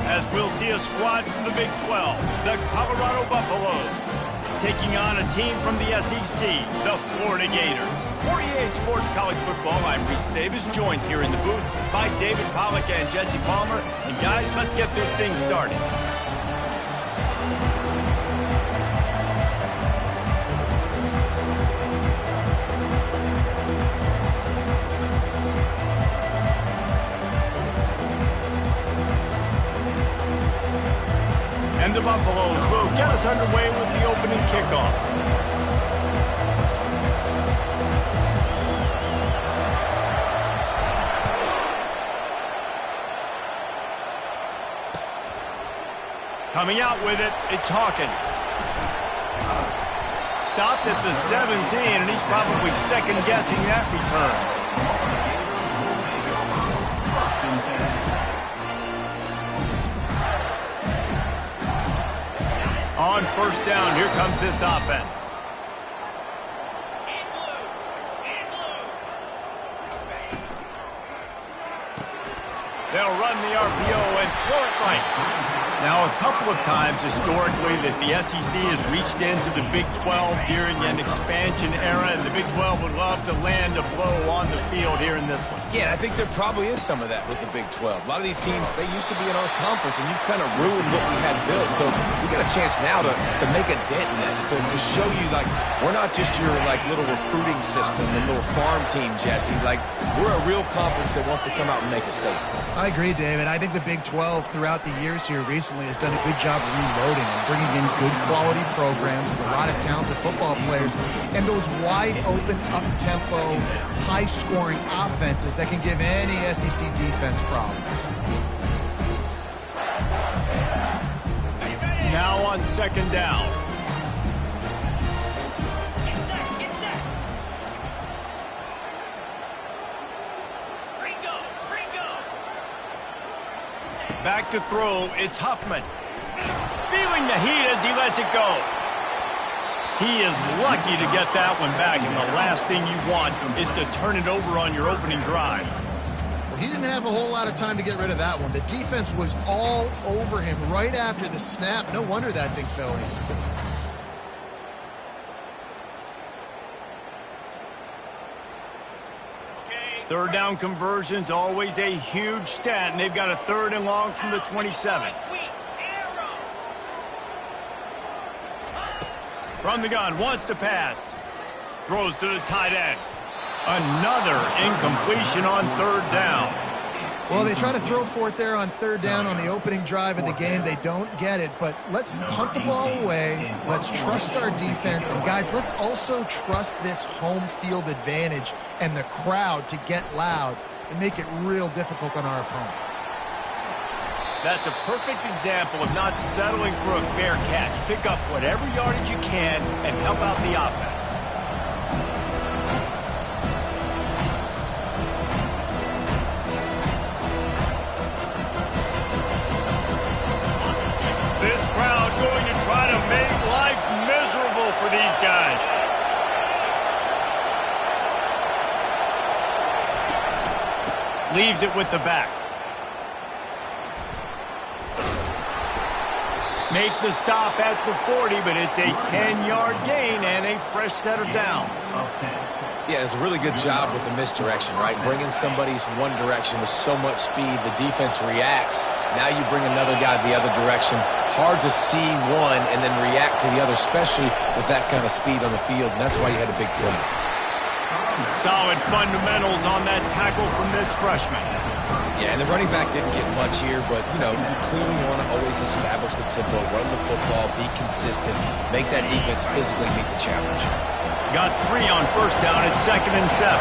as we'll see a squad from the Big 12, the Colorado Buffaloes, taking on a team from the SEC, the Florida Gators. For EA Sports College Football, I'm Reese Davis, joined here in the booth by David Pollack and Jesse Palmer. And guys, let's get this thing started. And the Buffaloes will get us underway with the opening kickoff. Coming out with it, it's Hawkins. Stopped at the 17, and he's probably second-guessing that return. On first down, here comes this offense. They'll run the RPO and throw it right. Now, a couple of times historically that the SEC has reached into the Big 12 during an expansion era, and the Big 12 would love to land a blow on the field here in this one. Yeah, I think there probably is some of that with the Big 12. A lot of these teams, they used to be in our conference, and you've kind of ruined what we had built. So we got a chance now to make a dent in this, to show you, like, we're not just your, like, little recruiting system and little farm team, Jesse. Like, we're a real conference that wants to come out and make a statement. I agree, David. I think the Big 12 throughout the years here recently has done a good job reloading and bringing in good quality programs with a lot of talented football players and those wide open, up-tempo, high-scoring offenses that can give any SEC defense problems. Now on second down. Back to throw, it's Huffman. Feeling the heat as he lets it go. He is lucky to get that one back, and the last thing you want is to turn it over on your opening drive. Well, he didn't have a whole lot of time to get rid of that one. The defense was all over him right after the snap. No wonder that thing fell in. Third down conversion's always a huge stat, and they've got a third and long from the 27. From the gun, wants to pass. Throws to the tight end. Another incompletion on third down. Well, they try to throw for it there on third down on the opening drive of the game. They don't get it, but let's punt the ball away. Let's trust our defense. And, guys, let's also trust this home field advantage and the crowd to get loud and make it real difficult on our opponent. That's a perfect example of not settling for a fair catch. Pick up whatever yardage you can and help out the offense. This crowd going to try to make life miserable for these guys. Leaves it with the back. Make the stop at the 40, but it's a 10-yard gain and a fresh set of downs. Yeah, it's a really good job with the misdirection, right? Bringing somebody's one direction with so much speed, the defense reacts. Now you bring another guy the other direction. Hard to see one and then react to the other, especially with that kind of speed on the field, and that's why you had a big play. Solid fundamentals on that tackle from this freshman. Yeah, and the running back didn't get much here, but, you know, you clearly want to always establish the tempo, run the football, be consistent, make that defense physically meet the challenge. Got 3 on first down at 2nd and 7.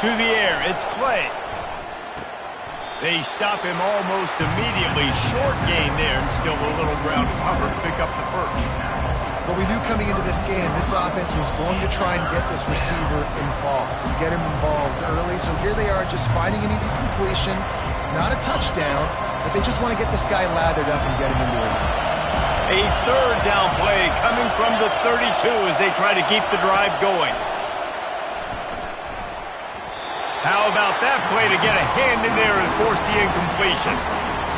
To the air, it's Clay. They stop him almost immediately. Short gain there, and still a little ground to cover to pick up the first. But we knew coming into this game, this offense was going to try and get this receiver involved and get him involved early. So here they are just finding an easy completion. It's not a touchdown, but they just want to get this guy lathered up and get him into it. A third down play coming from the 32 as they try to keep the drive going. How about that play to get a hand in there and force the incompletion?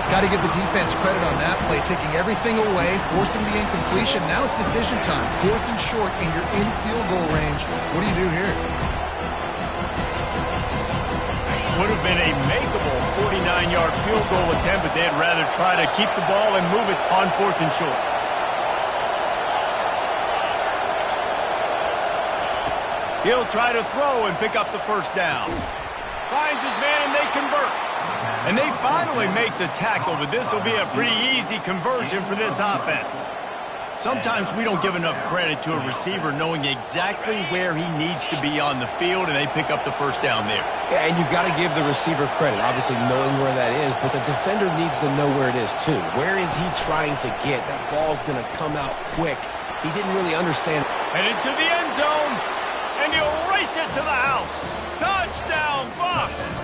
Got to give the defense credit on that play, taking everything away, forcing the incompletion. Now it's decision time. 4th and short, and you're in field goal range. What do you do here? Would have been a makeable 49-yard field goal attempt, but they'd rather try to keep the ball and move it on 4th and short. He'll try to throw and pick up the first down. Finds his man and they convert. And they finally make the tackle, but this will be a pretty easy conversion for this offense. Sometimes we don't give enough credit to a receiver knowing exactly where he needs to be on the field, and they pick up the first down there. Yeah, and you got to give the receiver credit, obviously knowing where that is, but the defender needs to know where it is too. Where is he trying to get? That ball's going to come out quick. He didn't really understand. Headed to the end zone, and he'll race it to the house. Touchdown, Bucs!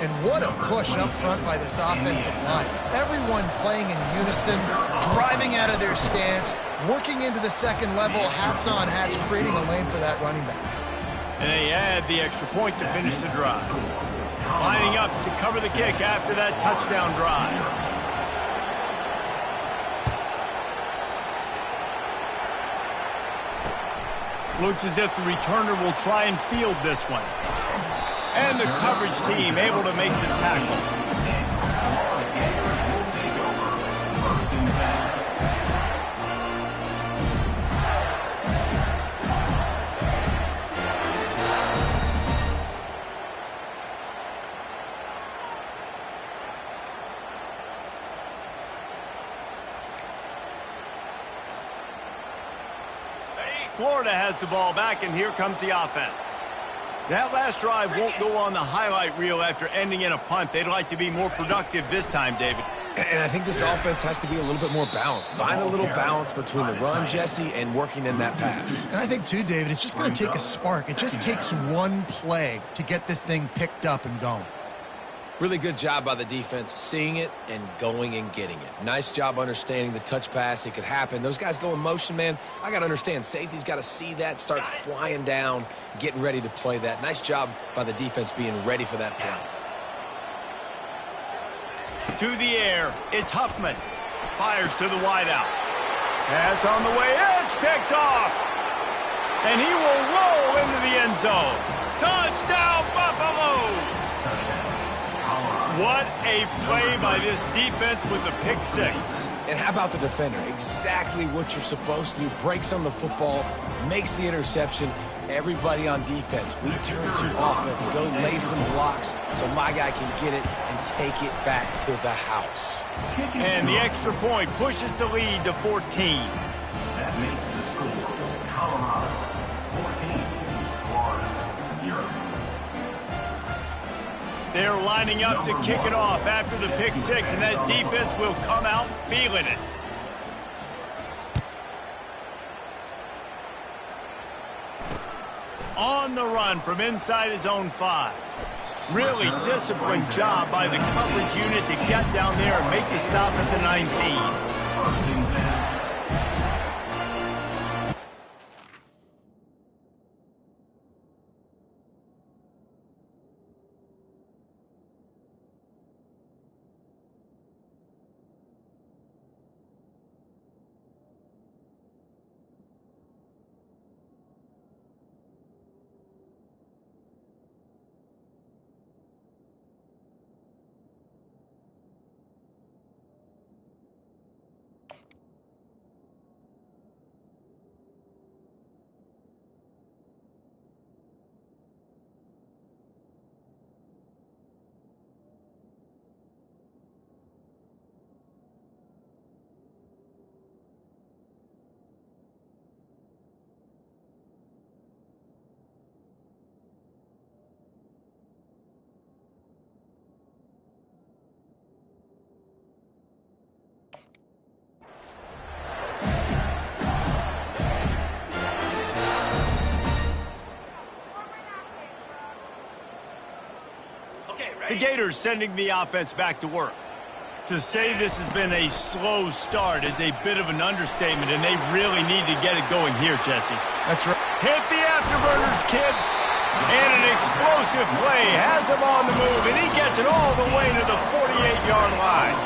And what a push up front by this offensive line. Everyone playing in unison, driving out of their stance, working into the second level, hats on hats, creating a lane for that running back. And they add the extra point to finish the drive. Lining up to cover the kick after that touchdown drive. Looks as if the returner will try and field this one. And the coverage team able to make the tackle. Florida has the ball back, and here comes the offense. That last drive won't go on the highlight reel after ending in a punt. They'd like to be more productive this time, David. And I think this offense has to be a little bit more balanced. Find a little balance between the run, Jesse, and working in that pass. And I think, too, David, it's just going to take a spark. It just takes one play to get this thing picked up and going. Really good job by the defense, seeing it and going and getting it. Nice job understanding the touch pass. It could happen. Those guys go in motion, man. I got to understand, safety's got to see that, start flying down, getting ready to play that. Nice job by the defense being ready for that play. To the air, it's Huffman. Fires to the wideout. Pass on the way, it's picked off. And he will roll into the end zone. Touchdown, Buffaloes! What a play by this defense with the pick six. And how about the defender? Exactly what you're supposed to do. Breaks on the football, makes the interception. Everybody on defense, we turn to offense. Go lay some blocks so my guy can get it and take it back to the house. And the extra point pushes the lead to 14. That makes the score Colorado 14, Florida 0. They're lining up to kick it off after the pick six, and that defense will come out feeling it. On the run from inside his own 5. Really disciplined job by the coverage unit to get down there and make the stop at the 19. The Gators sending the offense back to work. To say this has been a slow start is a bit of an understatement, and they really need to get it going here, Jesse. That's right. Hit the afterburners, kid. And an explosive play has him on the move, and he gets it all the way to the 48-yard line.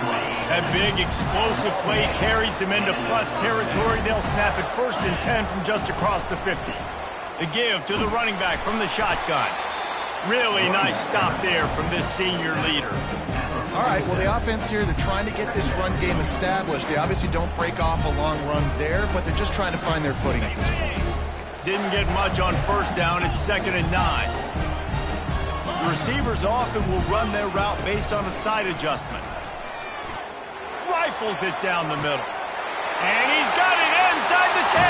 That big explosive play carries them into plus territory. They'll snap it 1st and 10 from just across the 50. The give to the running back from the shotgun. Really nice stop there from this senior leader. All right, well, the offense here, they're trying to get this run game established. They obviously don't break off a long run there, but they're just trying to find their footing at this point. Didn't get much on 1st down. It's 2nd and 9. The receivers often will run their route based on a side adjustment. Rifles it down the middle. And he's got it inside the 10.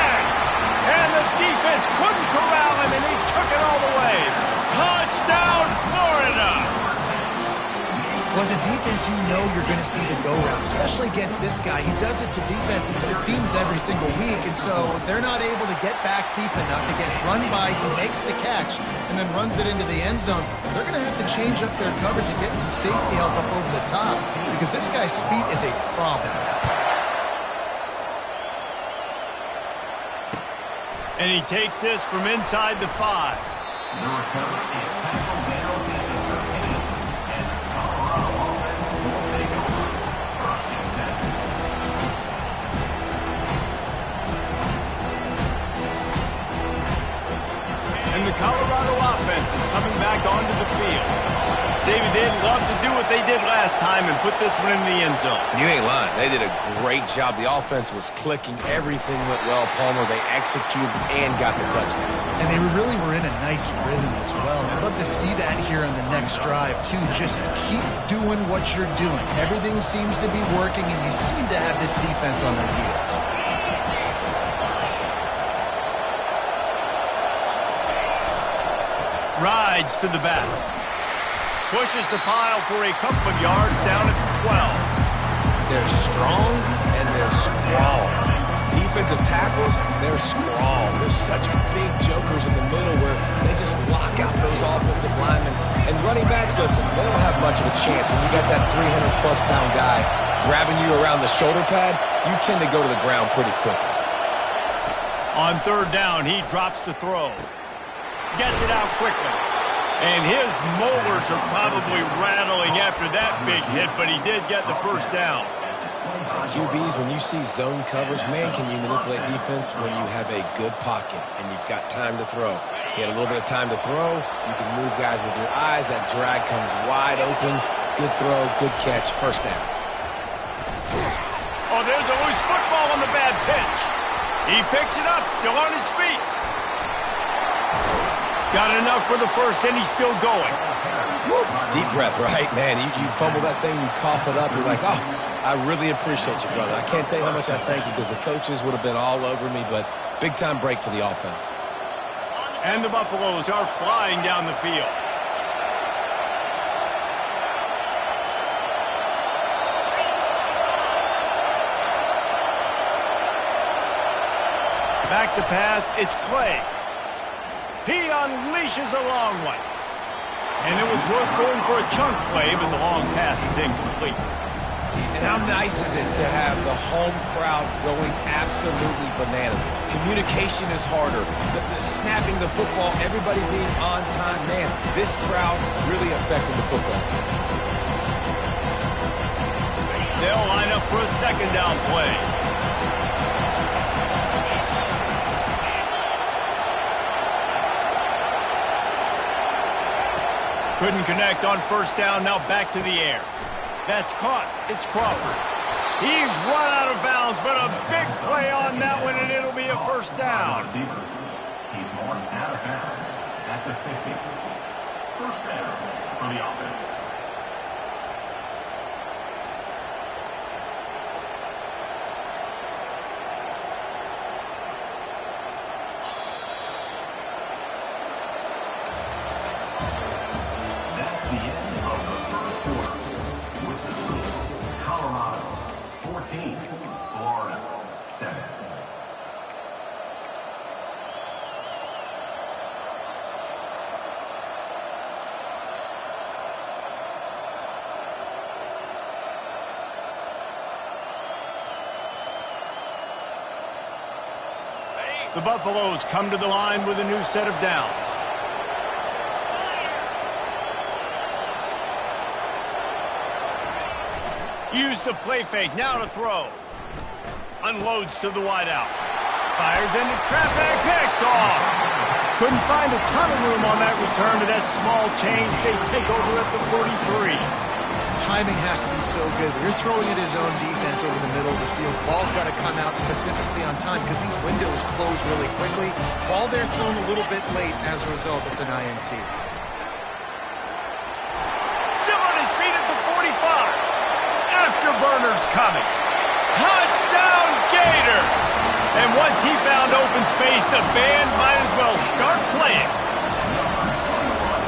And the defense couldn't corral him, and he took it all the way. Touchdown, Florida! Well, as a defense, you know you're going to see the go-route, especially against this guy. He does it to defenses, it seems, every single week, and so they're not able to get back deep enough to get run by. He makes the catch and then runs it into the end zone. They're going to have to change up their coverage and get some safety help up over the top because this guy's speed is a problem. And he takes this from inside the 5. The return is tackled down at the 13, and the Colorado offense will take over. 1st and 10. And the Colorado offense is coming back onto the field. David, they'd love to do what they did last time and put this one in the end zone. You ain't lying. They did a great job. The offense was clicking. Everything went well, Palmer. They executed and got the touchdown. And they really were in a nice rhythm as well. And I'd love to see that here on the next drive, too. Just keep doing what you're doing. Everything seems to be working, and you seem to have this defense on their heels. Rides to the back. Pushes the pile for a couple of yards down at the 12. They're strong and they're strong. Defensive tackles, they're strong. There's such big jokers in the middle where they just lock out those offensive linemen. And running backs, listen, they don't have much of a chance. When you got that 300-plus pound guy grabbing you around the shoulder pad, you tend to go to the ground pretty quickly. On 3rd down, he drops to throw. Gets it out quickly. And his molars are probably rattling after that big hit, but he did get the 1st down. QBs, when you see zone coverage, man, can you manipulate defense when you have a good pocket and you've got time to throw. He had a little bit of time to throw. You can move guys with your eyes. That drag comes wide open. Good throw, good catch, 1st down. Oh, there's a loose football on the bad pitch. He picks it up, still on his feet. Got enough for the 1st, and he's still going. Woo. Deep breath, right, man? You fumble that thing, you cough it up, you're like, oh, I really appreciate you, brother. I can't tell you how much I thank you because the coaches would have been all over me, but big-time break for the offense. And the Buffaloes are flying down the field. Back to pass, it's Clay. He unleashes a long one. And it was worth going for a chunk play, but the long pass is incomplete. And how nice is it to have the home crowd going absolutely bananas? Communication is harder. The snapping the football, everybody being on time. Man, this crowd really affected the football. They'll line up for a 2nd down play. Couldn't connect on 1st down, now back to the air. That's caught. It's Crawford. He's run out of bounds, but a big play on that one, and it'll be a 1st down. He's marked out of bounds at the 50. 1st down for the offense. The end of the 1st quarter with the score, Colorado 14, Florida 7. The Buffaloes come to the line with a new set of downs. Use the play fake, now to throw. Unloads to the wideout. Fires into traffic, picked off. Couldn't find a ton of room on that return to that small change. They take over at the 43. Timing has to be so good. When you're throwing at his own defense over the middle of the field, ball's got to come out specifically on time because these windows close really quickly. Ball there thrown a little bit late, and as a result, it's an INT. Still on his feet at the 45. Afterburners coming. Touchdown, Gator! And once he found open space, the band might as well start playing.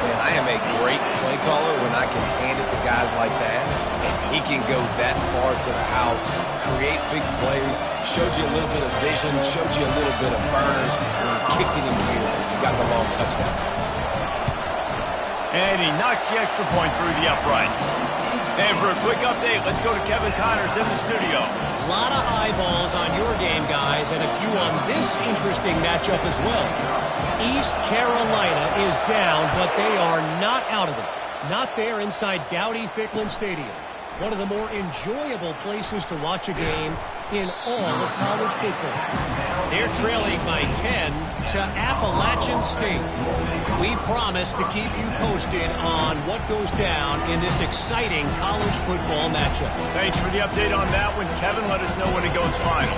Man, I am a great play caller when I can hand it to guys like that. And he can go that far to the house, create big plays, showed you a little bit of vision, showed you a little bit of burners, and he kicked it in here and got the long touchdown. And he knocks the extra point through the uprights. And for a quick update, let's go to Kevin Connors in the studio. A lot of eyeballs on your game, guys, and a few on this interesting matchup as well. East Carolina is down, but they are not out of it. Not there inside Dowdy-Ficklin Stadium. One of the more enjoyable places to watch a game in all of college football. They're trailing by 10 to Appalachian State. We promise to keep you posted on what goes down in this exciting college football matchup. Thanks for the update on that one, Kevin. Let us know when it goes final.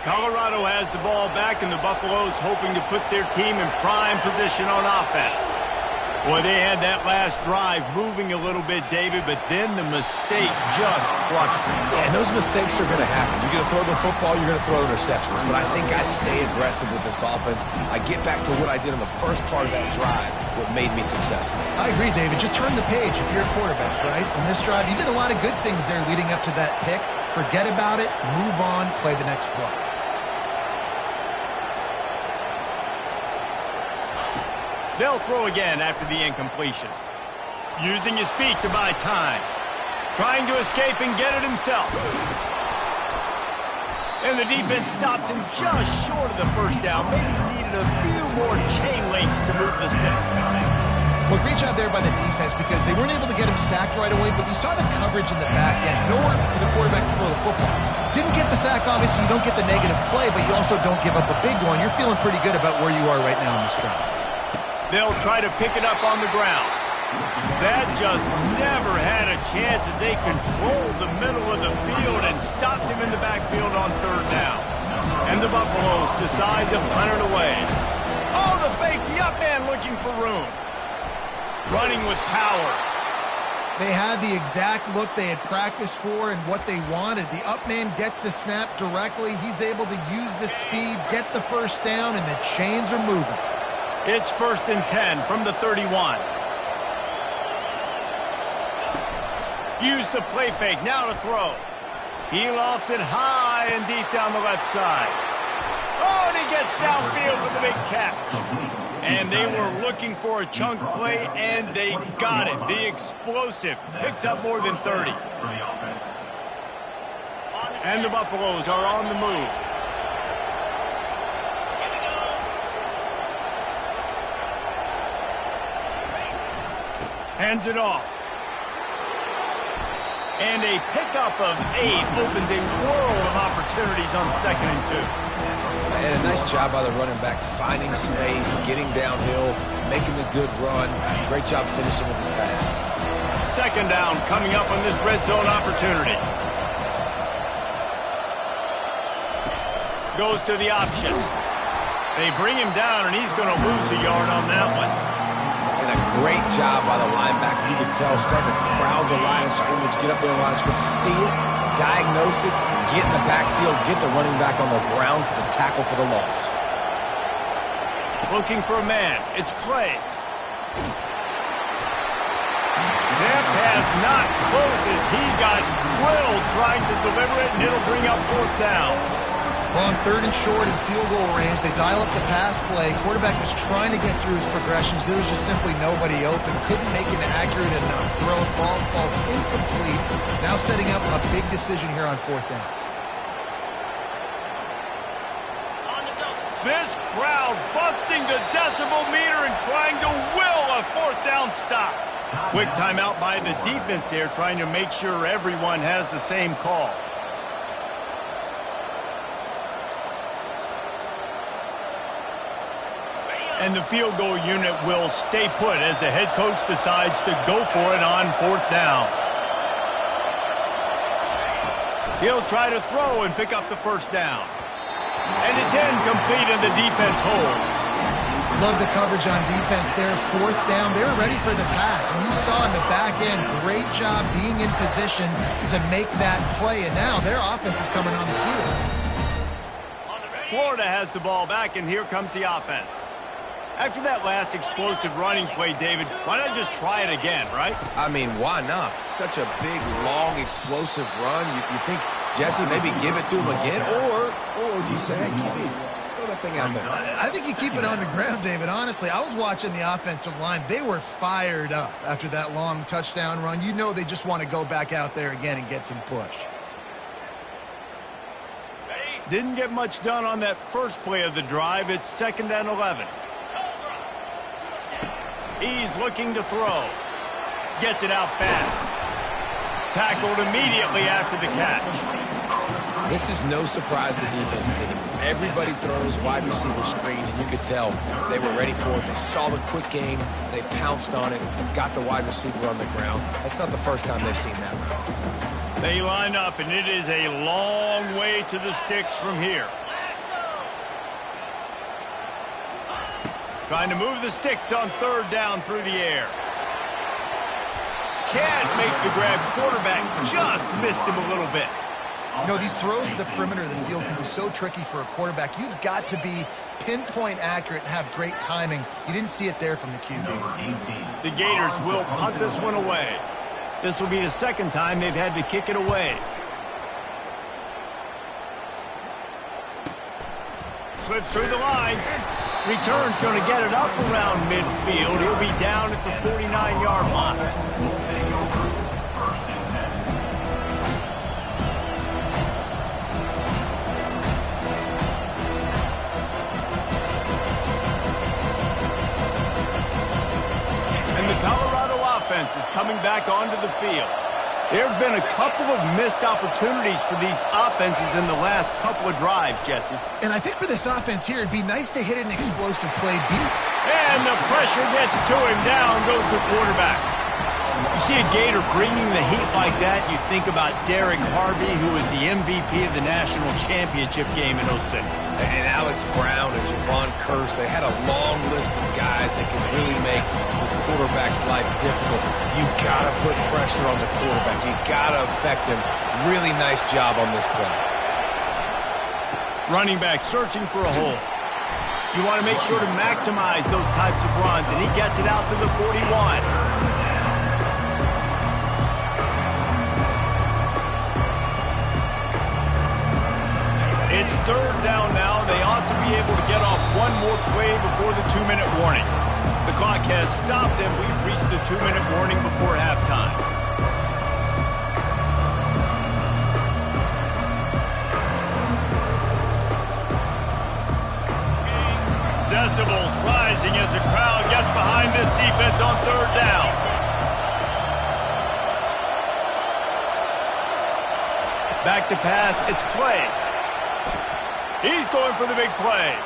Colorado has the ball back, and the Buffaloes hoping to put their team in prime position on offense. Boy, they had that last drive moving a little bit, David, but then the mistake just crushed them. Yeah, and those mistakes are going to happen. You're going to throw the football, you're going to throw interceptions. But I think I stay aggressive with this offense. I get back to what I did in the first part of that drive, what made me successful. I agree, David. Just turn the page if you're a quarterback, right? On this drive, you did a lot of good things there leading up to that pick. Forget about it, move on, play the next play. They'll throw again after the incompletion. Using his feet to buy time. Trying to escape and get it himself. And the defense stops him just short of the first down. Maybe needed a few more chain links to move the sticks. Well, great job there by the defense because they weren't able to get him sacked right away, but you saw the coverage in the back end. Nowhere for the quarterback to throw the football. Didn't get the sack, obviously. You don't get the negative play, but you also don't give up a big one. You're feeling pretty good about where you are right now in this drive. They'll try to pick it up on the ground. That just never had a chance as they controlled the middle of the field and stopped him in the backfield on third down. And the Buffaloes decide to punt it away. Oh, the fake, the up man looking for room. Running with power. They had the exact look they had practiced for and what they wanted. The up man gets the snap directly. He's able to use the speed, get the first down, and the chains are moving. It's 1st and 10 from the 31. Use the play fake, now to throw. He lofts it high and deep down the left side. Oh, and he gets downfield for the big catch. And they were looking for a chunk play, and they got it. The explosive picks up more than 30. And the Buffaloes are on the move. Hands it off. And a pickup of 8 opens a world of opportunities on 2nd and 2. And a nice job by the running back, finding space, getting downhill, making the good run. Great job finishing with his pads. 2nd down coming up on this red zone opportunity. Goes to the option. They bring him down, and he's going to lose a yard on that one. And a great job by the linebacker. You can tell, starting to crowd the line of scrimmage, get up there in the line of scrimmage, see it, diagnose it, get in the backfield, get the running back on the ground for the tackle for the loss. Looking for a man. It's Clay. That pass not close as he got drilled trying to deliver it, and it'll bring up 4th down. Well, on 3rd and short in field goal range, they dial up the pass play. Quarterback was trying to get through his progressions. There was just simply nobody open. Couldn't make an accurate enough throw. Ball falls incomplete. Now setting up a big decision here on 4th down. This crowd busting the decibel meter and trying to will a fourth down stop. Quick timeout by the defense there, trying to make sure everyone has the same call. And the field goal unit will stay put as the head coach decides to go for it on fourth down. He'll try to throw and pick up the first down. And it's incomplete, and the defense holds. Love the coverage on defense there. Fourth down. They were ready for the pass. And you saw in the back end, great job being in position to make that play. And now their offense is coming on the field. Florida has the ball back, and here comes the offense. After that last explosive running play, David, why not just try it again, right? I mean, why not? Such a big, long, explosive run. You think, Jesse, maybe give it to him again? Or do you say, hey, throw that thing out there? I think you keep it on the ground, David. Honestly, I was watching the offensive line. They were fired up after that long touchdown run. You know they just want to go back out there again and get some push. Didn't get much done on that first play of the drive. It's 2nd and 11. He's looking to throw. Gets it out fast. Tackled immediately after the catch. This is no surprise to defenses anymore. Everybody throws wide receiver screens, and you could tell they were ready for it. They saw the quick game. They pounced on it, got the wide receiver on the ground. That's not the first time they've seen that route. They line up, and it is a long way to the sticks from here. Trying to move the sticks on 3rd down through the air. Can't make the grab. Quarterback just missed him a little bit. You know, these throws to the perimeter of the field can be so tricky for a quarterback. You've got to be pinpoint accurate and have great timing. You didn't see it there from the QB. The Gators will punt this one away. This will be the 2nd time they've had to kick it away. Slips through the line. Return's going to get it up around midfield. He'll be down at the 49-yard line. And the Colorado offense is coming back onto the field. There have been a couple of missed opportunities for these offenses in the last couple of drives, Jesse. And I think for this offense here, it'd be nice to hit an explosive play. And the pressure gets to him. Down goes the quarterback. You see a Gator bringing the heat like that, you think about Derek Harvey, who was the MVP of the national championship game in 06. And Alex Brown and Javon Curse, they had a long list of guys that could really make the quarterback's life difficult. You got to put pressure on the quarterback. You got to affect him. Really nice job on this play. Running back searching for a hole. You want to make sure to maximize those types of runs, and he gets it out to the 41. It's 3rd down now. They ought to be able to get off one more play before the 2-minute warning. The clock has stopped, and we've reached the 2-minute warning before halftime. Decibels rising as the crowd gets behind this defense on 3rd down. Back to pass, it's Clay. He's going for the big play.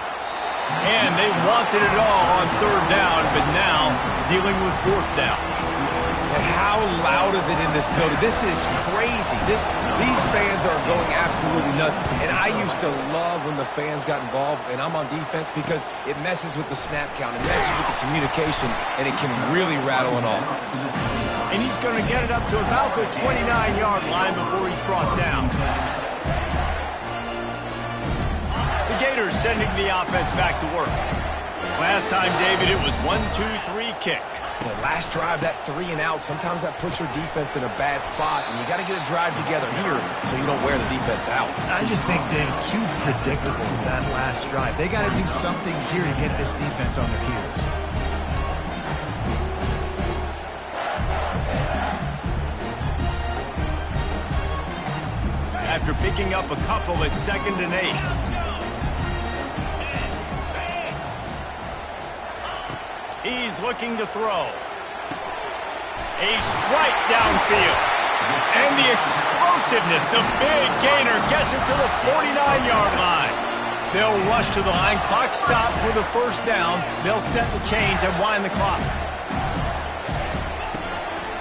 And they wanted it all on 3rd down, but now dealing with 4th down. And how loud is it in this building? This is crazy. These fans are going absolutely nuts. And I used to love when the fans got involved, and I'm on defense, because it messes with the snap count. It messes with the communication, and it can really rattle an offense. And he's going to get it up to about the 29-yard line before he's brought down. The Gators sending the offense back to work. Last time, David, it was 1-2-3 kick. The last drive, that 3 and out, sometimes that puts your defense in a bad spot, and you got to get a drive together here so you don't wear the defense out. I just think, David, too predictable that last drive. They got to do something here to get this defense on their heels. After picking up a couple at 2nd and 8. He's looking to throw. A strike downfield. And the explosiveness, the big gainer gets it to the 49-yard line. They'll rush to the line. Clock stopped for the first down. They'll set the chains and wind the clock.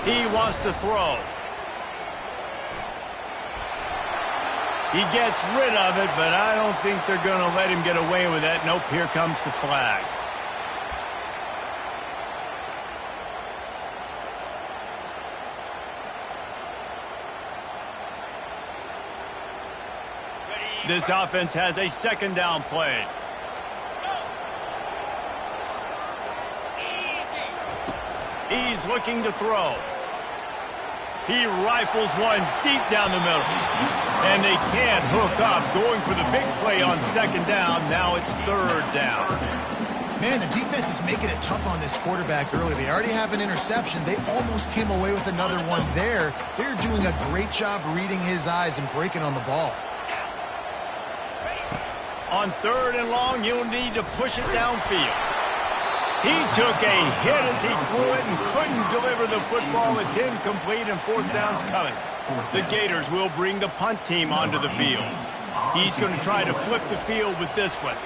He wants to throw. He gets rid of it, but I don't think they're going to let him get away with that. Nope, here comes the flag. This offense has a second down play. He's looking to throw. He rifles one deep down the middle. And they can't hook up, going for the big play on second down. Now it's third down. Man, the defense is making it tough on this quarterback early. They already have an interception. They almost came away with another one there. They're doing a great job reading his eyes and breaking on the ball. On third and long, you'll need to push it downfield. He took a hit as he threw it and couldn't deliver the football. It's incomplete and fourth down's coming. The Gators will bring the punt team onto the field. He's going to try to flip the field with this one.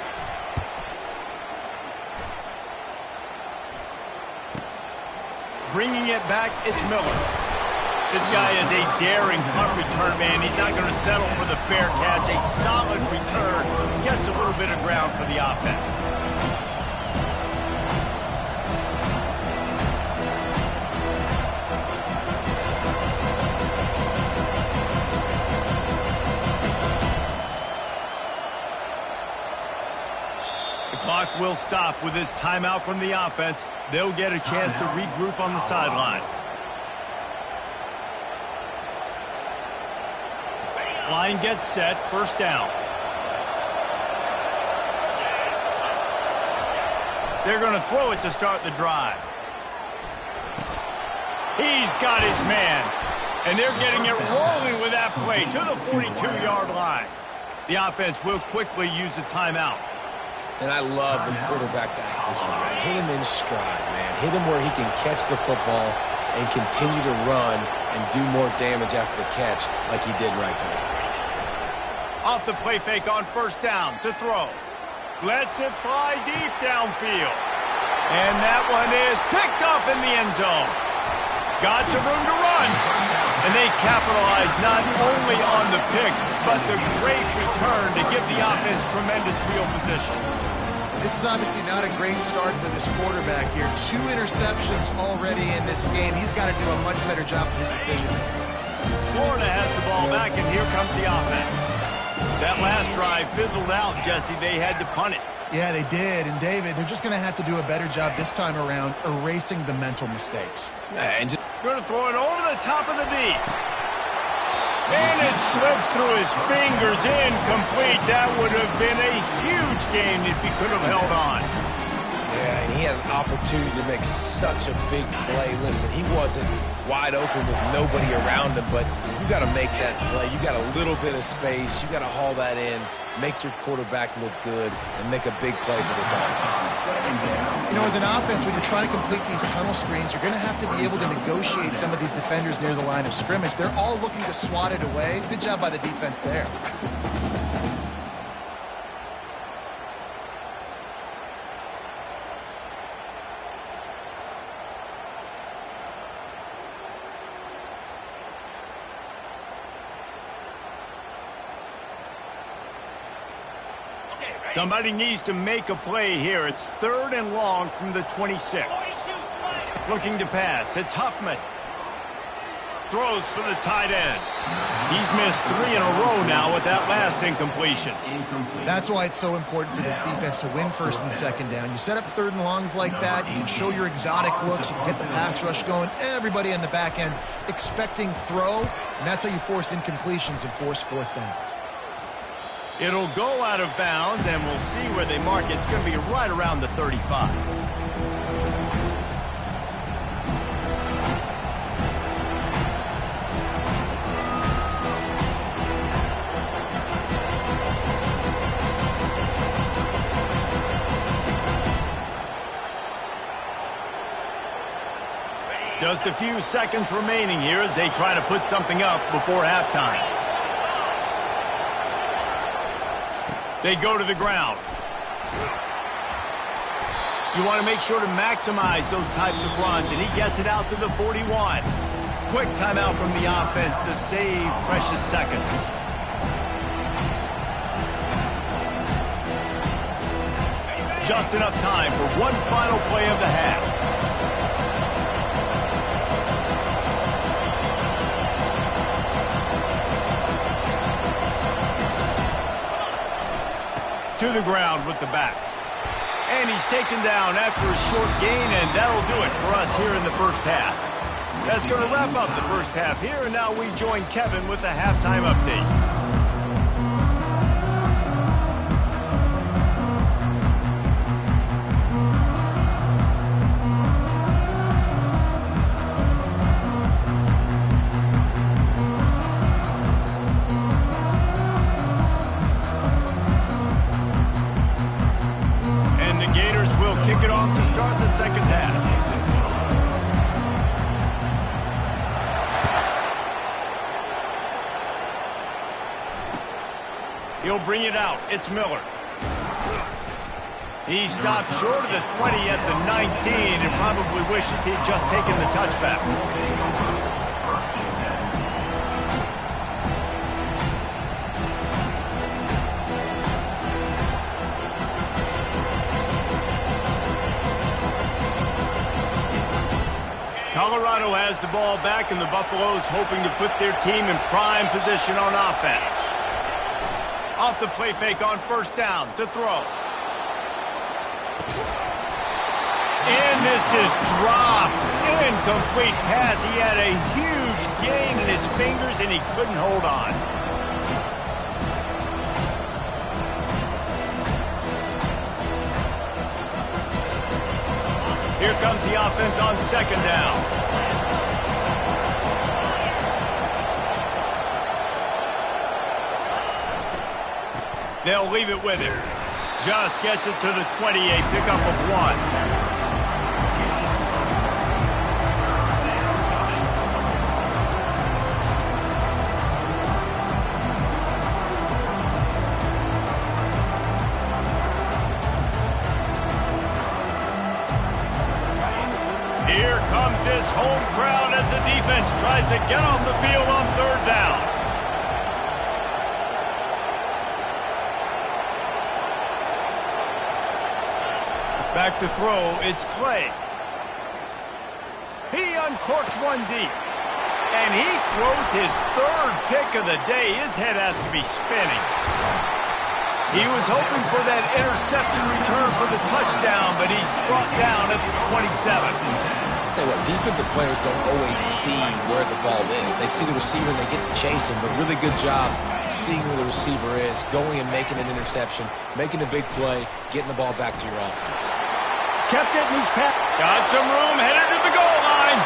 Bringing it back, it's Miller. This guy is a daring punt return man. He's not going to settle for the fair catch. A solid return. Gets a little bit of ground for the offense. The clock will stop with this timeout from the offense. They'll get a chance to regroup on the sideline. Line gets set, first down. They're going to throw it to start the drive. He's got his man. And they're getting it rolling with that play to the 42-yard line. The offense will quickly use a timeout. And I love the quarterback's accuracy. Hit him in stride, man. Hit him where he can catch the football and continue to run and do more damage after the catch like he did right there. Off the play fake on first down to throw. Lets it fly deep downfield. And that one is picked off in the end zone. Got some room to run. And they capitalize not only on the pick, but the great return to give the offense tremendous field position. This is obviously not a great start for this quarterback here. 2 interceptions already in this game. He's got to do a much better job with his decision. Florida has the ball back, and here comes the offense. That last drive fizzled out, Jesse. They had to punt it. Yeah, they did. And, David, they're just going to have to do a better job this time around erasing the mental mistakes. And just going to throw it over the top of the D. And it slips through his fingers, incomplete. That would have been a huge game if he could have held on. Yeah, and he had an opportunity to make such a big play. Listen, he wasn't wide open with nobody around him, but you got to make that play. You got a little bit of space. You got to haul that in, make your quarterback look good, and make a big play for this offense. You know, as an offense, when you're trying to complete these tunnel screens, you're going to have to be able to negotiate some of these defenders near the line of scrimmage. They're all looking to swat it away. Good job by the defense there. Somebody needs to make a play here. It's third and long from the 26. Looking to pass. It's Huffman. Throws for the tight end. He's missed 3 in a row now with that last incompletion. That's why it's so important for this defense to win first and second down. You set up third and longs like that, you can show your exotic looks, you can get the pass rush going, everybody in the back end expecting throw, and that's how you force incompletions and force fourth downs. It'll go out of bounds, and we'll see where they mark it. It's going to be right around the 35. Just a few seconds remaining here as they try to put something up before halftime. They go to the ground. You want to make sure to maximize those types of runs, and he gets it out to the 41. Quick timeout from the offense to save precious seconds. Just enough time for one final play of the half. To the ground with the back. And he's taken down after a short gain, and that'll do it for us here in the first half. That's going to wrap up the first half here, and now we join Kevin with the halftime update. Kick it off to start the second half. He'll bring it out. It's Miller. He stopped short of the 20 at the 19 and probably wishes he'd just taken the touchback. Colorado has the ball back, and the Buffaloes hoping to put their team in prime position on offense. Off the play fake on first down to throw. And this is dropped. Incomplete pass. He had a huge gain in his fingers, and he couldn't hold on. Here comes the offense on second down. They'll leave it with him. Just gets it to the 28, pickup of 1. Here comes this home crowd as the defense tries to get off the field on third down. Back to throw, it's Clay. He uncorks one deep. And he throws his third pick of the day. His head has to be spinning. He was hoping for that interception return for the touchdown, but he's brought down at the 27. Tell you what, defensive players don't always see where the ball is. They see the receiver and they get to chase him, but really good job seeing where the receiver is, going and making an interception, making a big play, getting the ball back to your offense. Kept it in his pass. Got some room, headed to the goal line.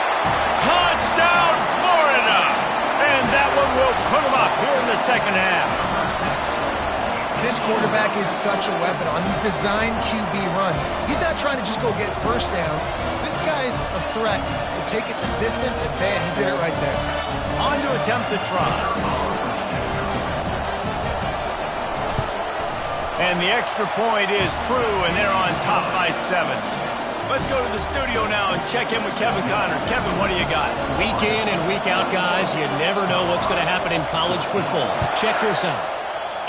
Touchdown, Florida! And that one will put him up here in the second half. This quarterback is such a weapon on these designed QB runs. He's not trying to just go get first downs. This guy's a threat to take it the distance, and man, he did it right there. On to attempt to try. And the extra point is true, and they're on top by 7. Let's go to the studio now and check in with Kevin Connors. Kevin, what do you got? Week in and week out, guys, you never know what's going to happen in college football. Check this out.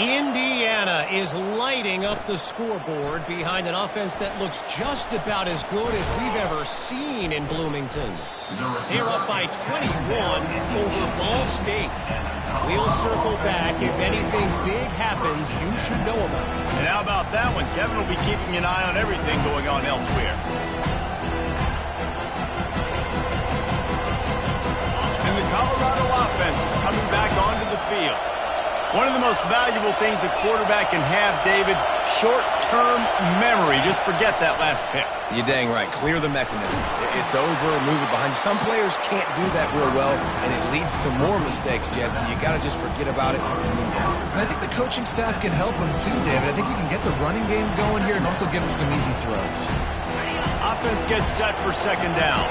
Indiana is lighting up the scoreboard behind an offense that looks just about as good as we've ever seen in Bloomington. They're up by 21 over Ball State. We'll circle back. If anything big happens, you should know about it. And how about that one? Kevin will be keeping an eye on everything going on elsewhere. And the Colorado offense is coming back onto the field. One of the most valuable things a quarterback can have, David, short-term memory. Just forget that last pick. You're dang right. Clear the mechanism. It's over, move it behind you. Some players can't do that real well, and it leads to more mistakes, Jesse. You got to just forget about it and move on. And I think the coaching staff can help him too, David. I think you can get the running game going here and also give him some easy throws. Offense gets set for second down.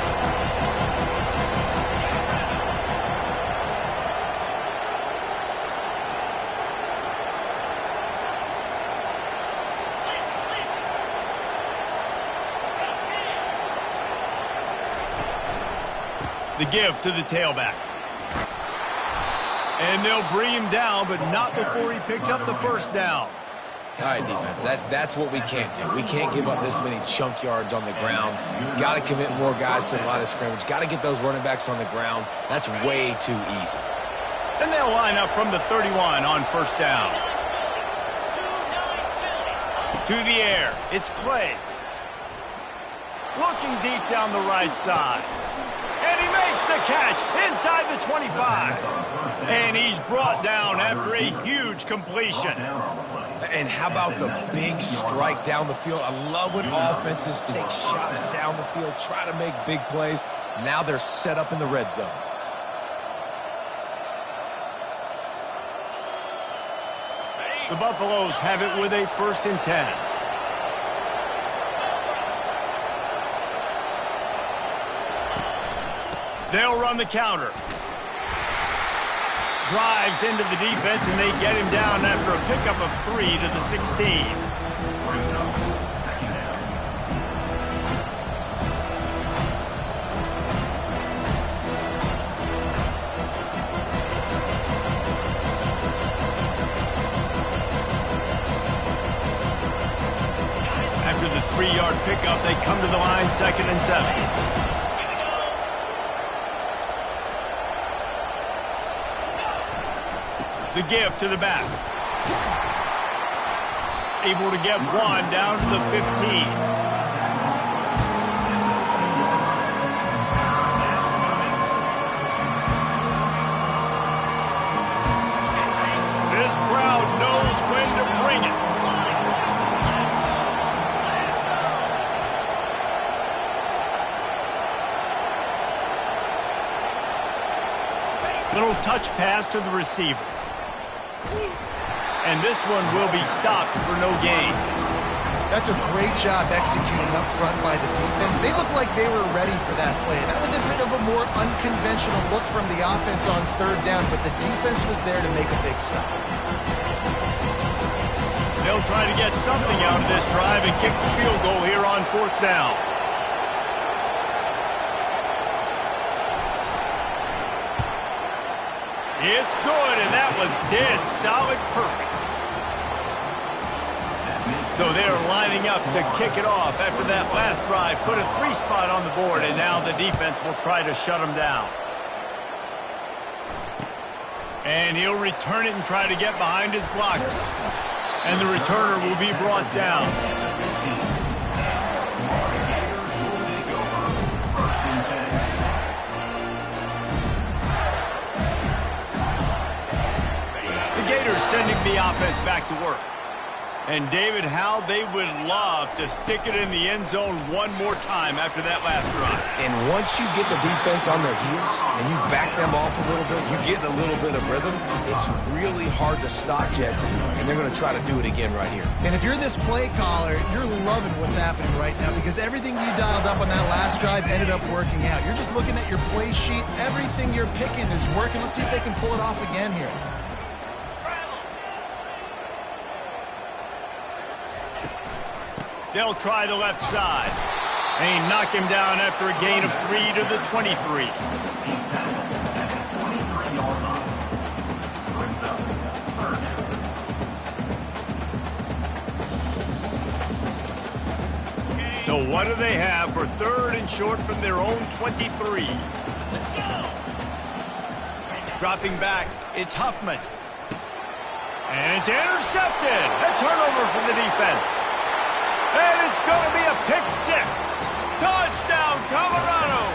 The give to the tailback. And they'll bring him down, but not before he picks up the first down. All right, defense, that's what we can't do. We can't give up this many chunk yards on the ground. Got to commit more guys to the line of scrimmage. Got to get those running backs on the ground. That's way too easy. And they'll line up from the 31 on first down. To the air, it's Clay. Looking deep down the right side. And he makes the catch inside the 25. And he's brought down after a huge completion. And how about the big strike down the field? I love when offenses take shots down the field, try to make big plays. Now they're set up in the red zone. The Buffaloes have it with a 1st and 10. They'll run the counter. Drives into the defense, and they get him down after a pickup of 3 to the 16. After the 3-yard pickup, they come to the line 2nd and 7. The give to the back. Able to get 1 down to the 15. This crowd knows when to bring it. Little touch pass to the receiver. And this one will be stopped for no gain. That's a great job executing up front by the defense. They looked like they were ready for that play. That was a bit of a more unconventional look from the offense on 3rd down, but the defense was there to make a big stop. They'll try to get something out of this drive and kick the field goal here on 4th down. It's good, and that was dead solid perfect. So they're lining up to kick it off after that last drive. Put a 3-spot on the board, and now the defense will try to shut them down. And he'll return it and try to get behind his blockers. And the returner will be brought down. Gators sending the offense back to work. And David, how they would love to stick it in the end zone one more time after that last drive. And once you get the defense on their heels and you back them off a little bit, you get a little bit of rhythm, it's really hard to stop, Jesse, and they're going to try to do it again right here. And if you're this play caller, you're loving what's happening right now because everything you dialed up on that last drive ended up working out. You're just looking at your play sheet. Everything you're picking is working. Let's see if they can pull it off again here. They'll try the left side. They knock him down after a gain of 3 to the 23. So what do they have for 3rd and short from their own 23? Dropping back, it's Huffman. And it's intercepted. A turnover for the defense. And it's going to be a pick 6. Touchdown, Colorado.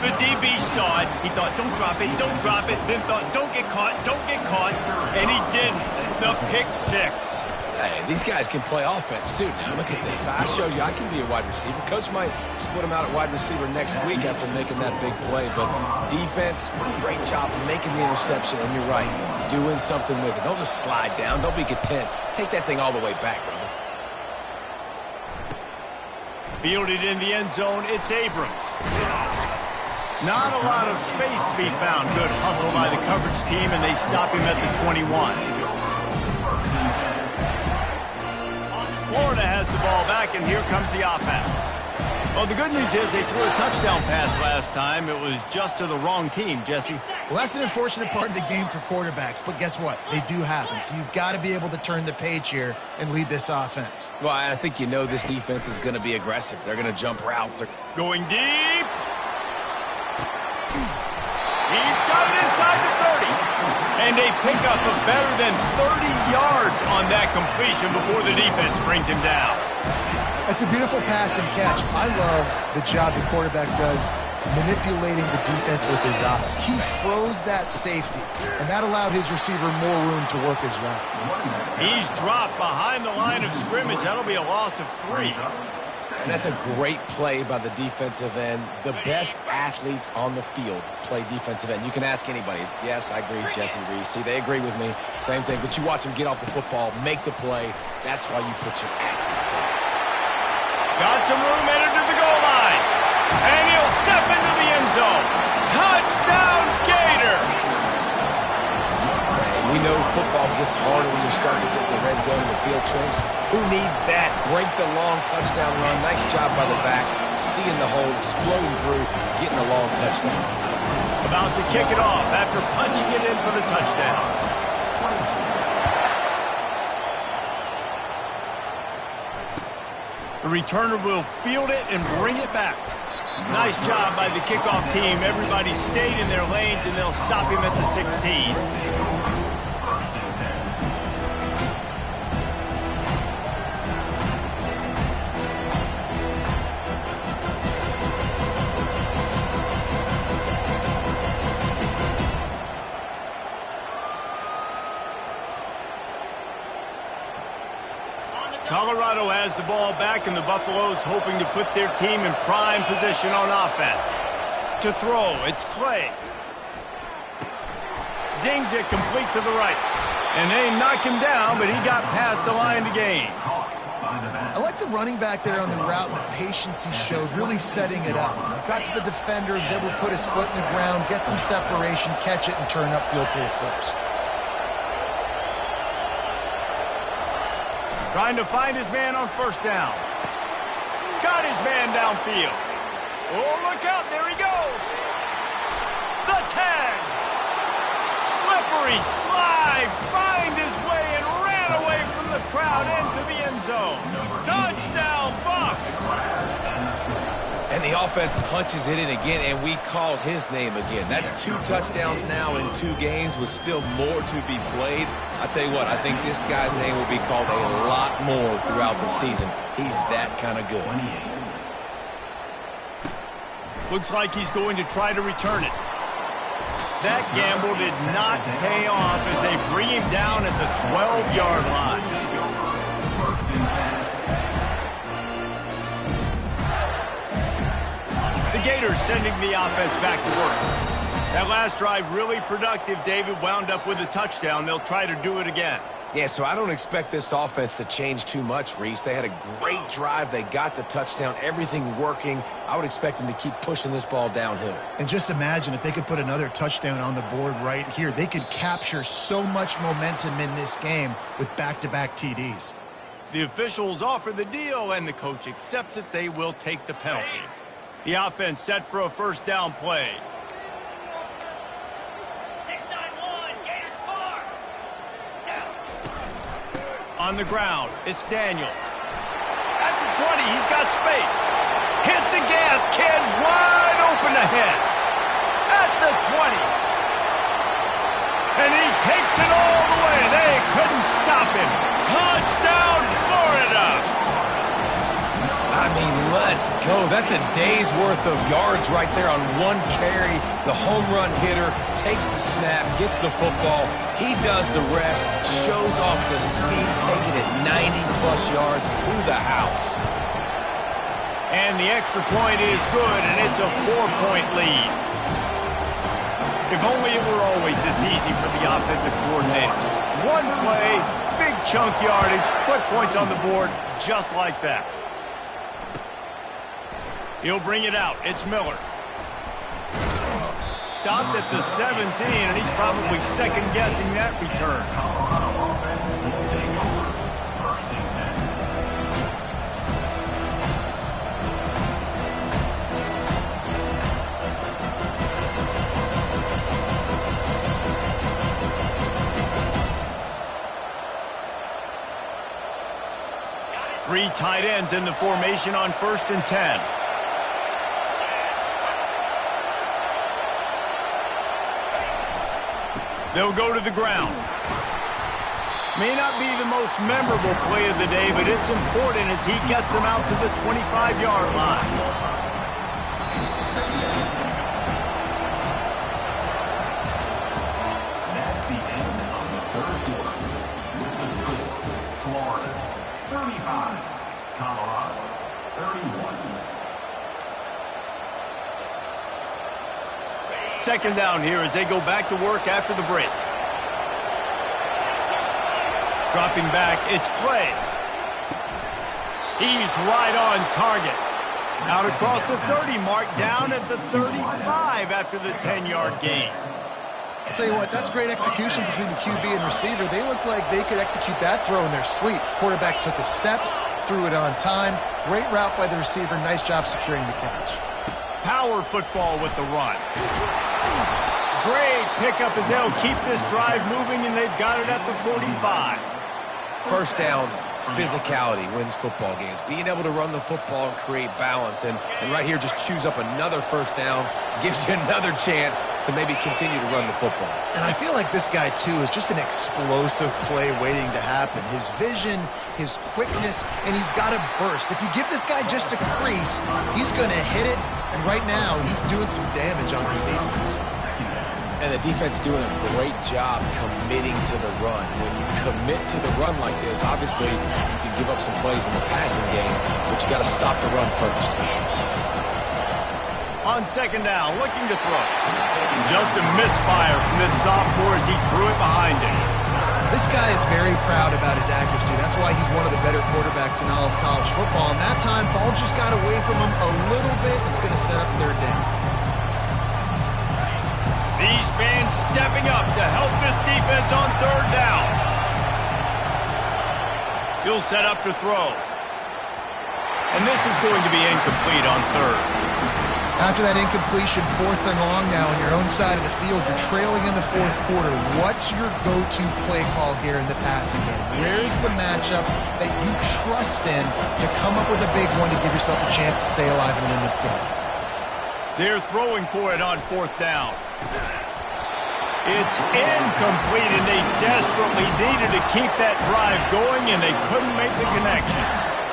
The DB saw it. He thought, don't drop it, don't drop it. Then thought, don't get caught, don't get caught. And he didn't. The pick 6. Hey, these guys can play offense, too. Now, look at this. I showed you I can be a wide receiver. Coach might split him out at wide receiver next week after making that big play. But defense, great job making the interception. And you're right, doing something with it. Don't just slide down. Don't be content. Take that thing all the way back, brother. Fielded in the end zone, it's Abrams. Not a lot of space to be found. Good hustle by the coverage team, and they stop him at the 21. Florida has the ball back, and here comes the offense. Well, the good news is they threw a touchdown pass last time. It was just to the wrong team, Jesse. Well, that's an unfortunate part of the game for quarterbacks, but guess what? They do happen, so you've got to be able to turn the page here and lead this offense. Well, I think you know this defense is going to be aggressive. They're going to jump routes. They're going deep. He's got it inside the 30. And they pick up a better than 30 yards on that completion before the defense brings him down. That's a beautiful pass and catch. I love the job the quarterback does manipulating the defense with his eyes. He froze that safety, and that allowed his receiver more room to work his route. He's dropped behind the line of scrimmage. That'll be a loss of 3. And that's a great play by the defensive end. The best athletes on the field play defensive end. You can ask anybody. Yes, I agree, Jesse Reese. See, they agree with me. Same thing. But you watch them get off the football, make the play. That's why you put your athletes there. Got some room headed to the goal line. And he'll step into the end zone. Touchdown, Gator! We know football gets harder when you start to get in the red zone and the field shrinks. Who needs that? Break the long touchdown run. Nice job by the back. Seeing the hole, exploding through, getting a long touchdown. About to kick it off after punching it in for the touchdown. The returner will field it and bring it back. Nice job by the kickoff team. Everybody stayed in their lanes, and they'll stop him at the 16. Colorado has the ball back, and the Buffaloes hoping to put their team in prime position on offense. To throw, it's Clay. Zings it complete to the right. And they knock him down, but he got past the line to gain. I like the running back there on the route and the patience he showed, really setting it up. He got to the defender, was able to put his foot in the ground, get some separation, catch it, and turn upfield for the first. Trying to find his man on first down. Got his man downfield. Oh, look out. There he goes. The 10. Slippery slide. Find his way and ran away from the crowd into the end zone. Touchdown, Bucs. And the offense punches it in again, and we called his name again. That's 2 touchdowns now in 2 games with still more to be played. I tell you what, I think this guy's name will be called a lot more throughout the season. He's that kind of good. Looks like he's going to try to return it. That gamble did not pay off as they bring him down at the 12-yard line. The Gators sending the offense back to work. That last drive really productive. David wound up with a touchdown. They'll try to do it again. Yeah, so I don't expect this offense to change too much, Reese. They had a great drive. They got the touchdown, everything working. I would expect them to keep pushing this ball downhill. And just imagine if they could put another touchdown on the board right here. They could capture so much momentum in this game with back-to-back TDs. The officials offer the deal, and the coach accepts it. They will take the penalty. The offense set for a first down play. On the ground, it's Daniels. At the 20, he's got space. Hit the gas, kid, wide open ahead. At the 20. And he takes it all the way. They couldn't stop him. Touchdown, Florida. I mean, let's go. That's a day's worth of yards right there on one carry. The home run hitter takes the snap, gets the football. He does the rest, shows off the speed, taking it 90-plus yards to the house. And the extra point is good, and it's a 4-point lead. If only it were always this easy for the offensive coordinators. One play, big chunk yardage, put points on the board just like that. He'll bring it out. It's Miller. Stopped at the 17, and he's probably second-guessing that return. Three tight ends in the formation on 1st and 10. They'll go to the ground. May not be the most memorable play of the day, but it's important as he gets them out to the 25-yard line. That's the end of the third quarter. With the score, Florida 35, Colorado 31. Second down here as they go back to work after the break. Dropping back, it's Clay. He's right on target. Out across the 30 mark, down at the 35 after the 10-yard gain. I'll tell you what, that's great execution between the QB and receiver. They look like they could execute that throw in their sleep. Quarterback took his steps, threw it on time. Great route by the receiver. Nice job securing the catch. Power football with the run. Great pickup as they'll keep this drive moving, and they've got it at the 45. First down, physicality wins football games. Being able to run the football and create balance. And right here, just choose up another first down. Gives you another chance to maybe continue to run the football. And I feel like this guy, too, is just an explosive play waiting to happen. His vision, his quickness, and he's got a burst. If you give this guy just a crease, he's going to hit it. And right now, he's doing some damage on this defense. And the defense doing a great job committing to the run. When you commit to the run like this, obviously you can give up some plays in the passing game, but you got to stop the run first. On second down, looking to throw. Just a misfire from this sophomore as he threw it behind him. This guy is very proud about his accuracy. That's why he's one of the better quarterbacks in all of college football. And that time, ball just got away from him a little bit. It's going to set up third down. These fans stepping up to help this defense on third down. He'll set up to throw. And this is going to be incomplete on third. After that incompletion, 4th and long now on your own side of the field. You're trailing in the 4th quarter. What's your go-to play call here in the passing game? Where's the matchup that you trust in to come up with a big one to give yourself a chance to stay alive and win this game? They're throwing for it on 4th down. It's incomplete, and they desperately needed to keep that drive going, and they couldn't make the connection.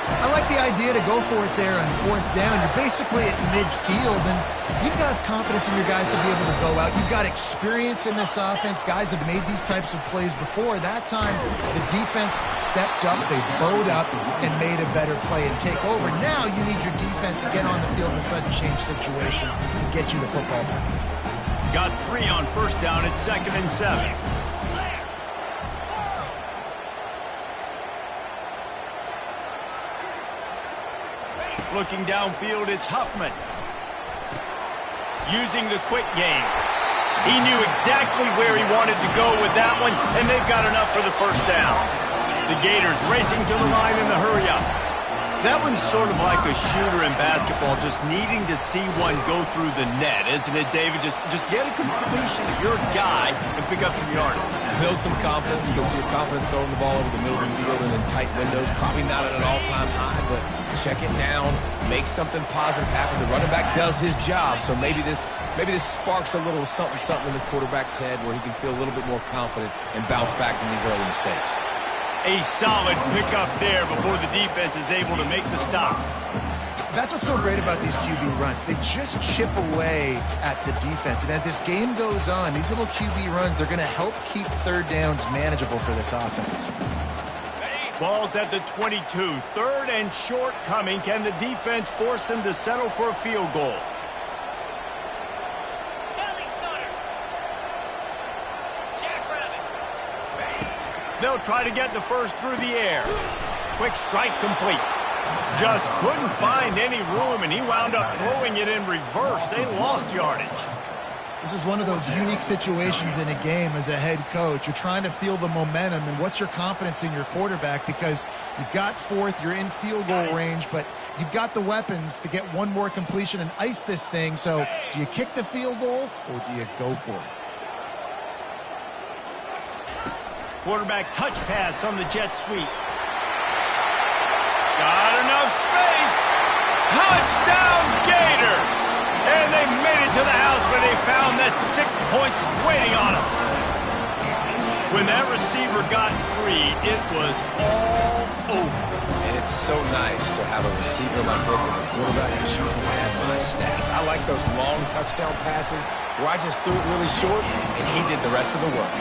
I like the idea to go for it there on 4th down. You're basically at midfield, and you've got confidence in your guys to be able to go out. You've got experience in this offense. Guys have made these types of plays before. That time, the defense stepped up, they bowed up, and made a better play and take over. Now you need your defense to get on the field in a sudden change situation and get you the football back. Got 3 on 1st down at 2nd and 7. Looking downfield, it's Huffman. Using the quick game. He knew exactly where he wanted to go with that one, and they've got enough for the first down. The Gators racing to the line in the hurry-up. That one's sort of like a shooter in basketball, just needing to see one go through the net, isn't it, David? Just get a completion to your guy and pick up some yardage. Build some confidence, because your confidence throwing the ball over the middle of the field and in tight windows, probably not at an all-time high, but check it down, make something positive happen. The running back does his job, so maybe this sparks a little something in the quarterback's head where he can feel a little bit more confident and bounce back from these early mistakes. A solid pickup there before the defense is able to make the stop. That's what's so great about these QB runs. They just chip away at the defense. And as this game goes on, these little QB runs, they're going to help keep third downs manageable for this offense. Ball's at the 22. 3rd and short coming. Can the defense force them to settle for a field goal? They'll try to get the first through the air. Quick strike complete. Just couldn't find any room, and he wound up throwing it in reverse. They lost yardage. This is one of those unique situations in a game as a head coach. You're trying to feel the momentum, and what's your confidence in your quarterback? Because you've got 4th, you're in field goal range, but you've got the weapons to get one more completion and ice this thing. So do you kick the field goal, or do you go for it? Quarterback touch pass on the jet sweep. Got enough space. Touchdown, Gators! And they made it to the house where they found that 6 points waiting on them. When that receiver got free, it was all over. And it's so nice to have a receiver like this as a quarterback because you can have my stats. I like those long touchdown passes where I just threw it really short and he did the rest of the work.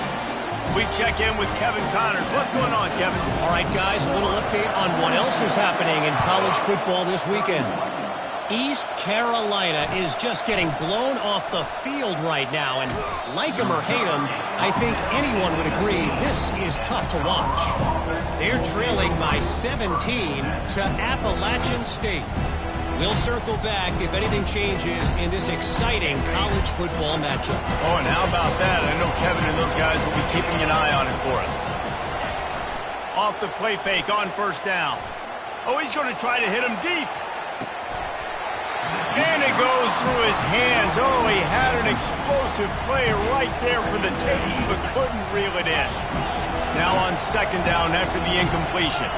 We check in with Kevin Connors. What's going on, Kevin? All right, guys, a little update on what else is happening in college football this weekend. East Carolina is just getting blown off the field right now, and like him or hate him, I think anyone would agree this is tough to watch. They're trailing by 17 to Appalachian State. We'll circle back if anything changes in this exciting college football matchup. Oh, and how about that? I know Kevin and those guys will be keeping an eye on it for us. Off the play fake on first down. Oh, he's going to try to hit him deep. And it goes through his hands. Oh, he had an explosive play right there for the taking, but couldn't reel it in. Now on second down after the incompletion.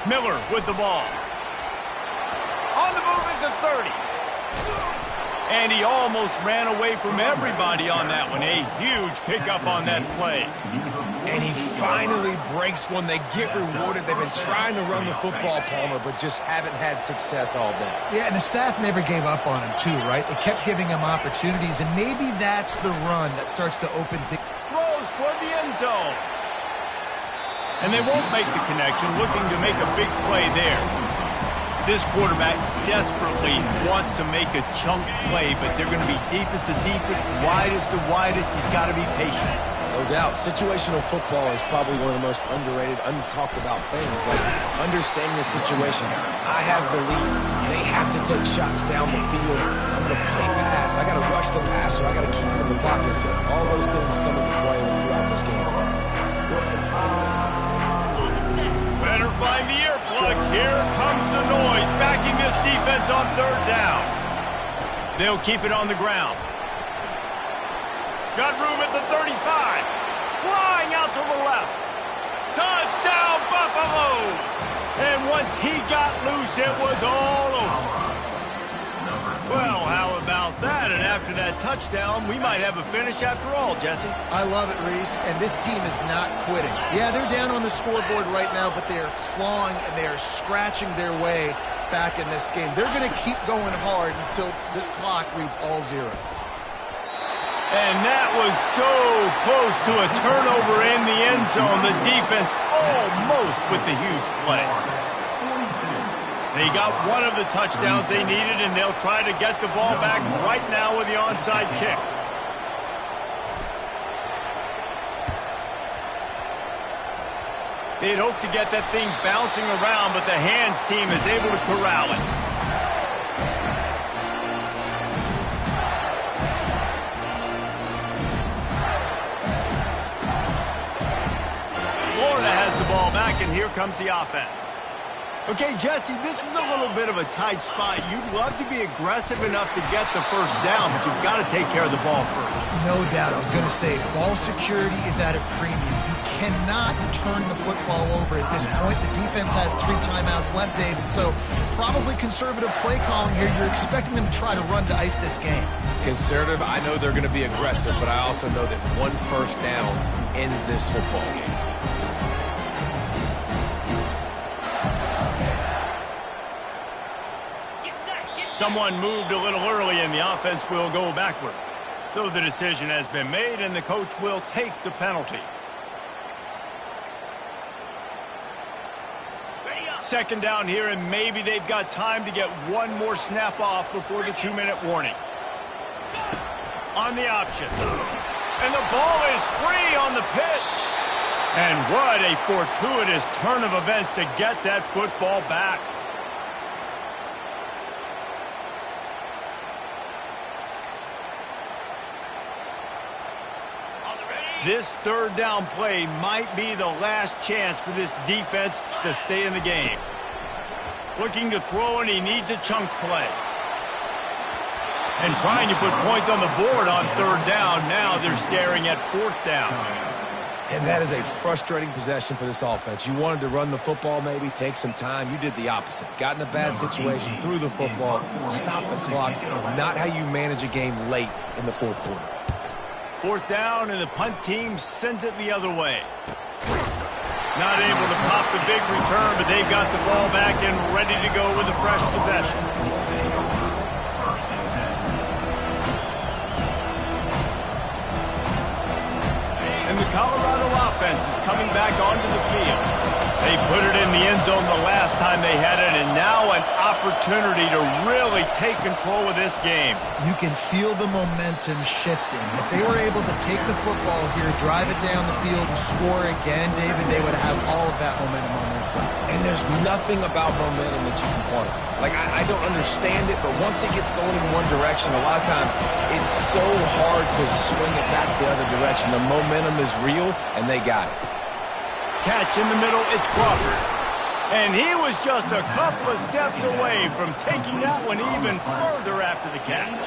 Miller with the ball. On the move at the 30. And he almost ran away from everybody on that one. A huge pickup on that play. And he finally breaks one. They get rewarded. They've been trying to run the football, Palmer, but just haven't had success all day. Yeah, and the staff never gave up on him, too, right? They kept giving him opportunities, and maybe that's the run that starts to open things. Throws toward the end zone. And they won't make the connection, looking to make a big play there. This quarterback desperately wants to make a chunk play, but they're going to be deepest to deepest, widest to widest. He's got to be patient. No doubt. Situational football is probably one of the most underrated, untalked about things, like understanding the situation. I have the lead. They have to take shots down the field. I'm going to play pass. I got to rush the passer. I got to keep him in the pocket. All those things come into play throughout this game. Better find the earplugs. Here comes the noise, backing this defense on third down. They'll keep it on the ground. Got room at the 35. Flying out to the left. Touchdown, Buffaloes! And once he got loose, it was all over. Well, how about that? And after that touchdown, we might have a finish after all, Jesse. I love it, Reese, and this team is not quitting. Yeah, they're down on the scoreboard right now, but they are clawing and they are scratching their way back in this game. They're going to keep going hard until this clock reads all zeros. And that was so close to a turnover in the end zone. The defense almost with the huge play. They got one of the touchdowns they needed, and they'll try to get the ball back right now with the onside kick. They'd hoped to get that thing bouncing around, but the hands team is able to corral it. Florida has the ball back, and here comes the offense. Okay, Jesse, this is a little bit of a tight spot. You'd love to be aggressive enough to get the first down, but you've got to take care of the ball first. No doubt. I was going to say, ball security is at a premium. You cannot turn the football over at this point. The defense has 3 timeouts left, David, so probably conservative play calling here. You're expecting them to try to run to ice this game. Conservative, I know they're going to be aggressive, but I also know that one first down ends this football game. Someone moved a little early, and the offense will go backward. So the decision has been made, and the coach will take the penalty. Second down here, and maybe they've got time to get one more snap off before the 2-minute warning. On the option. And the ball is free on the pitch. And what a fortuitous turn of events to get that football back. This third down play might be the last chance for this defense to stay in the game. Looking to throw, and he needs a chunk play. And trying to put points on the board on third down. Now they're staring at fourth down. And that is a frustrating possession for this offense. You wanted to run the football, maybe take some time. You did the opposite. Got in a bad situation, threw the football, stopped the clock. Not how you manage a game late in the fourth quarter. Fourth down, and the punt team sends it the other way. Not able to pop the big return, but they've got the ball back and ready to go with a fresh possession. And the Colorado offense is coming back onto the field. They put it in the end zone the last time they had it, and now an opportunity to really take control of this game. You can feel the momentum shifting. If they were able to take the football here, drive it down the field, and score again, David, they would have all of that momentum on their side. And there's nothing about momentum that you can quantify. Like, I don't understand it, but once it gets going in one direction, a lot of times it's so hard to swing it back the other direction. The momentum is real, and they got it. Catch in the middle, it's Crawford. And he was just a couple of steps away from taking that one even further after the catch.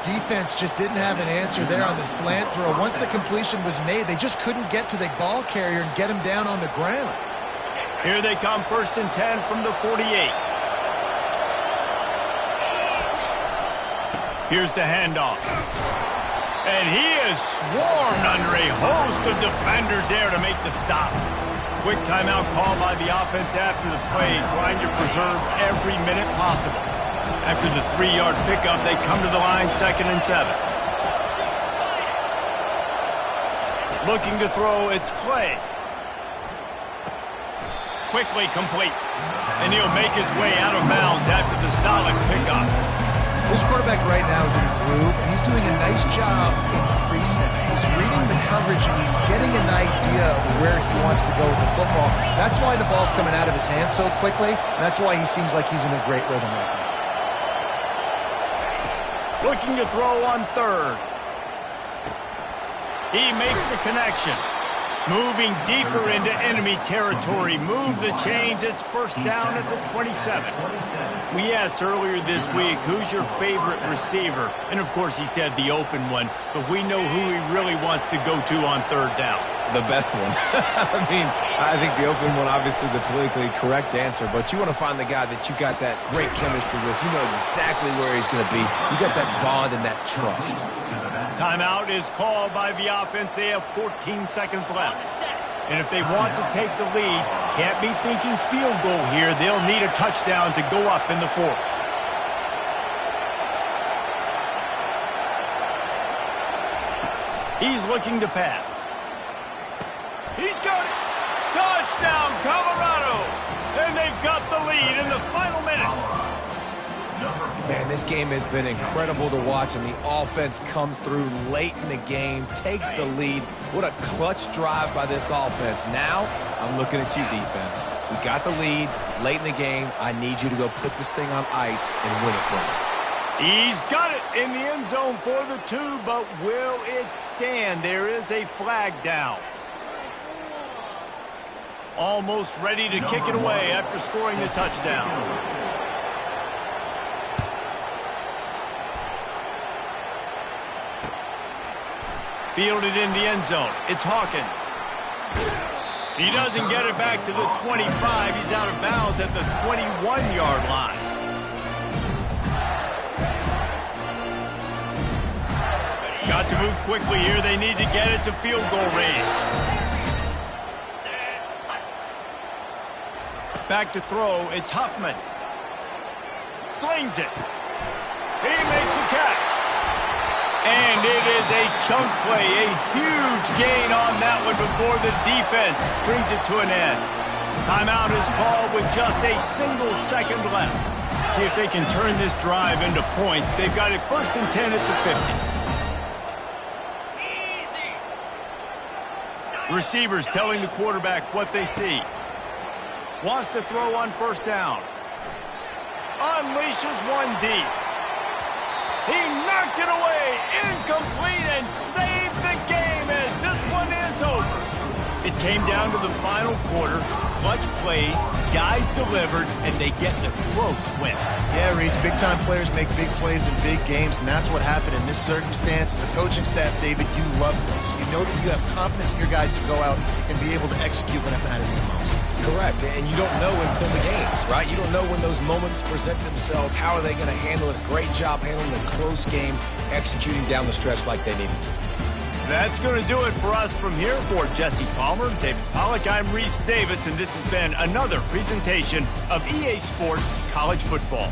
Defense just didn't have an answer there on the slant throw. Once the completion was made, they just couldn't get to the ball carrier and get him down on the ground. Here they come, 1st and 10 from the 48. Here's the handoff. And he is swarmed under a host of defenders there to make the stop. Quick timeout call by the offense after the play, trying to preserve every minute possible. After the 3-yard pickup, they come to the line, 2nd and 7. Looking to throw, it's Clay. Quickly complete. And he'll make his way out of bounds after the solid pickup. This quarterback right now is in a groove, and he's doing a nice job increasing. He's reading the coverage, and he's getting an idea of where he wants to go with the football. That's why the ball's coming out of his hands so quickly, and that's why he seems like he's in a great rhythm right now. Looking to throw on 3rd. He makes the connection. Moving deeper into enemy territory. Move the chains. It's 1st down at the 27. We asked earlier this week, who's your favorite receiver? And, of course, he said the open one. But we know who he really wants to go to on 3rd down. The best one. I mean, I think the open one, obviously the politically correct answer. But you want to find the guy that you got that great chemistry with. You know exactly where he's going to be. You got that bond and that trust. Timeout is called by the offense. They have 14 seconds left. And if they want to take the lead, can't be thinking field goal here. They'll need a touchdown to go up in the 4th. He's looking to pass. He's got it. Touchdown, Colorado. And they've got the lead in the final minute. Man, this game has been incredible to watch, and the offense comes through late in the game, takes the lead. What a clutch drive by this offense. Now, I'm looking at you, defense. We got the lead late in the game. I need you to go put this thing on ice and win it for me. He's got it in the end zone for the 2, but will it stand? There is a flag down. Almost ready to kick it away after scoring the touchdown. Fielded in the end zone. It's Hawkins. He doesn't get it back to the 25. He's out of bounds at the 21-yard line. Got to move quickly here. They need to get it to field goal range. Back to throw. It's Huffman. Slings it. He makes the catch. And it is a chunk play, a huge gain on that one before the defense brings it to an end. Timeout is called with just a single second left. See if they can turn this drive into points. They've got it 1st and 10 at the 50. Receivers telling the quarterback what they see. Wants to throw on 1st down. Unleashes one deep. He knocked it away, incomplete, and saved the game as this one is over. It came down to the final quarter, clutch plays, guys delivered, and they get the close win. Yeah, Reese, big-time players make big plays in big games, and that's what happened in this circumstance. As a coaching staff, David, you love this. You know that you have confidence in your guys to go out and be able to execute when it matters the most. Correct, and you don't know until the games, right? You don't know when those moments present themselves. How are they going to handle it? Great job handling a close game, executing down the stretch like they needed to. That's going to do it for us from here. For Jesse Palmer, David Pollack, I'm Reese Davis, and this has been another presentation of EA Sports College Football.